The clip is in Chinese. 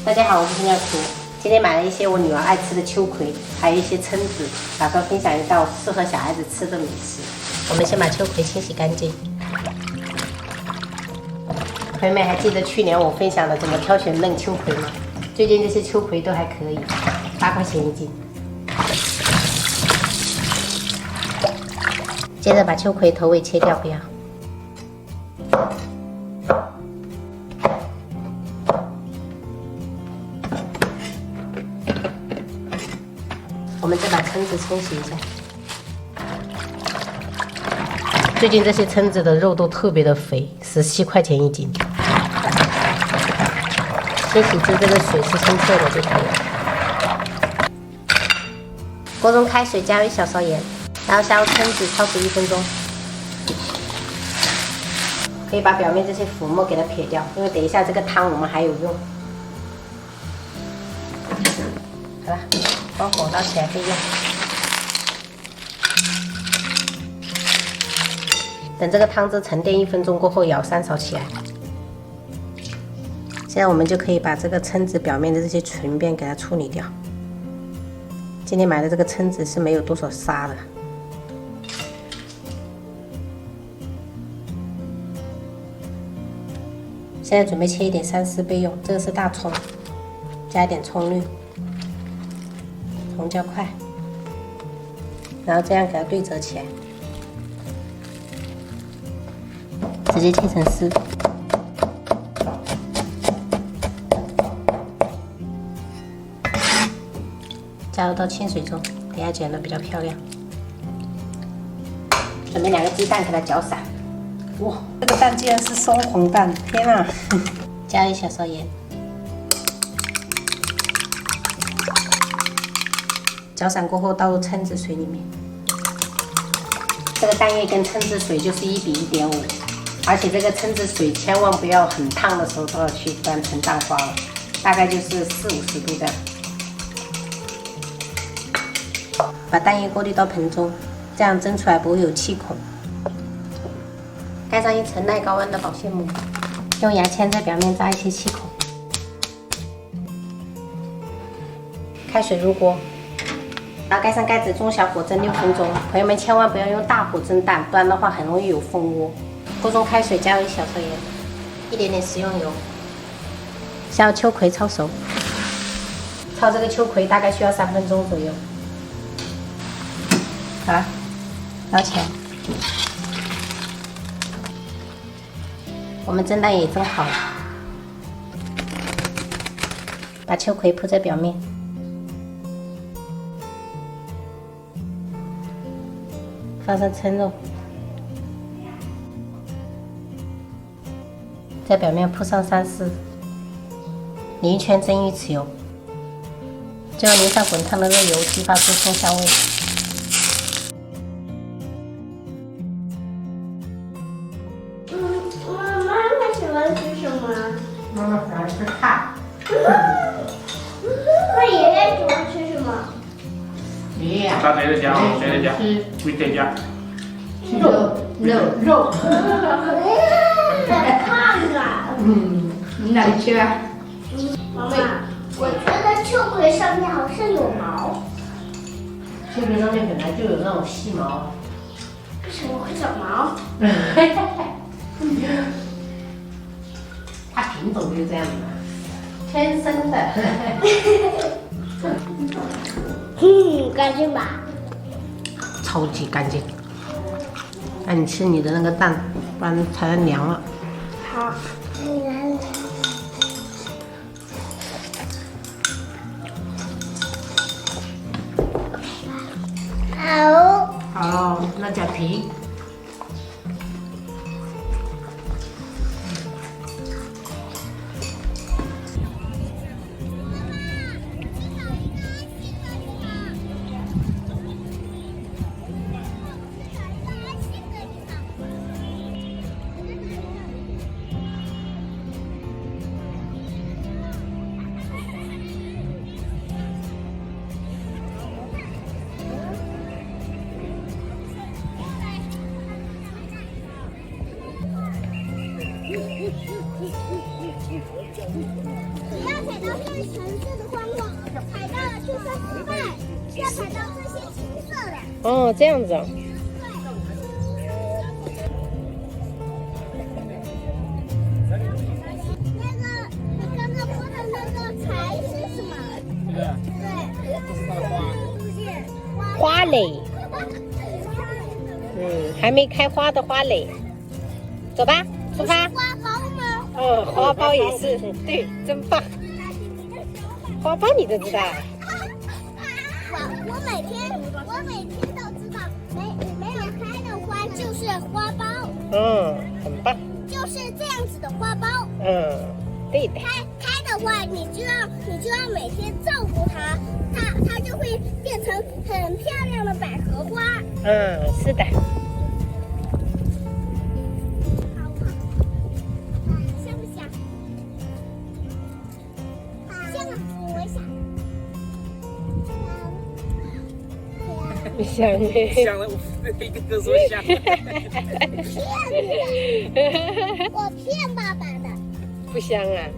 大家好，我是新娘厨。今天买了一些我女儿爱吃的秋葵，还有一些蛏子，打算分享一道适合小孩子吃的美食。我们先把秋葵清洗干净。朋友们还记得去年我分享的怎么挑选嫩秋葵吗？最近这些秋葵都还可以，8块钱一斤。接着把秋葵头尾切掉，不要。我们再把蛏子清洗一下。最近这些蛏子的肉都特别的肥，17块钱一斤。清洗至这个水是清澈的就可以了。锅中开水，加入1小勺盐，然后下入蛏子焯熟1分钟。可以把表面这些浮沫给它撇掉，因为等一下这个汤我们还有用。好了。关火捞起来备用。等这个汤汁沉淀1分钟过后，舀3勺起来。现在我们就可以把这个蛏子表面的这些唇边给它处理掉。今天买的这个蛏子是没有多少沙的。现在准备切一点3丝备用，这个是大葱，加一点葱绿。红椒块，然后这样给它对折起来，直接切成丝。加入到清水中，等下剪的比较漂亮。准备2个鸡蛋，给它搅散。哇，这个蛋竟然是双黄蛋！天啊！加1小勺盐。搅散过后，倒入蛏子水里面。这个蛋液跟蛏子水就是1比1.5，而且这个蛏子水千万不要很烫的时候倒下去，不然成蛋花了。大概就是40-50度这样。把蛋液过滤到盆中，这样蒸出来不会有气孔。盖上1层耐高温的保鲜膜，用牙签在表面扎一些气孔。开水入锅。然后盖上盖子，中小火蒸6分钟。朋友们千万不要用大火蒸蛋，不然的话很容易有蜂窝。锅中开水，加入1小勺盐，一点点食用油，下入秋葵焯熟。焯这个秋葵大概需要3分钟左右。好了，捞起来。我们蒸蛋也蒸好了，把秋葵铺在表面。放上蛏肉，在表面铺上3丝，淋1圈蒸鱼豉油，最后淋上滚烫的热油，激发出葱香味。妈妈喜欢吃什么？妈妈喜欢吃菜。那爷爷喜欢吃什么？爷爷他谁在家？谁在家？没在家。肉。太胖了。你哪里去啊？妈妈，我觉得秋葵上面好像有毛，秋葵上面本来就有那种细毛。为什么会长毛？它品种就是这样子的，天生的。干净吧？超级干净。那你吃你的那个蛋，不然它凉了。好，好。好，那加皮。只要踩到变橙色的光光，踩到了就算失败，要踩到这些青色的。哦，这样子哦。那个你刚刚说的那个才是什么？对，花蕾，还没开花的花蕾。走吧，出发。花苞吗？花苞也是，对，真棒。花苞你都知道？我每天都知道，没有开的花就是花苞，很棒。就是这样子的花苞。对的。开的话，你就要每天照顾它，它就会变成很漂亮的百合花。是的。香不香？香啊，我想。不香香了，我一个个说香。骗你的，我骗爸爸的。不香啊。